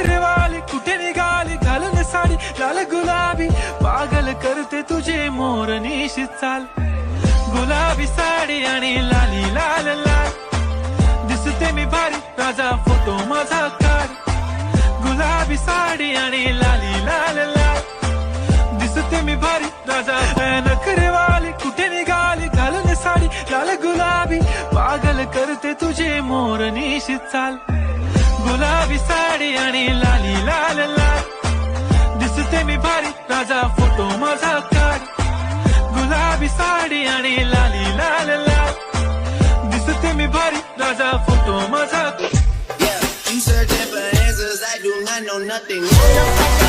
नखरेवाली कुठे निघाली घालून साडी लाल गुलाबी पागल करते तुझे मोरनीशी चाल गुलाबी साडी आणि लाली लाल लाल दिसते मी भारी राजा फोटो माझा काढ गुलाबी साडी आणि लाली लाल लाल दिसते मी भारी राजा नखरेवाली कुठे निघाली घालून साडी लाल गुलाबी पागल करते तुझे मोरनीशी चाल गुलाबी साडी आणि लाली लाल लाल दिसते मी भारी राजा फोटो माझा काढ गुलाबी साडी आणि लाली लाल लाल दिसते मी भारी राजा फोटो माझा Yeah, you searching for answers, I do not know nothing.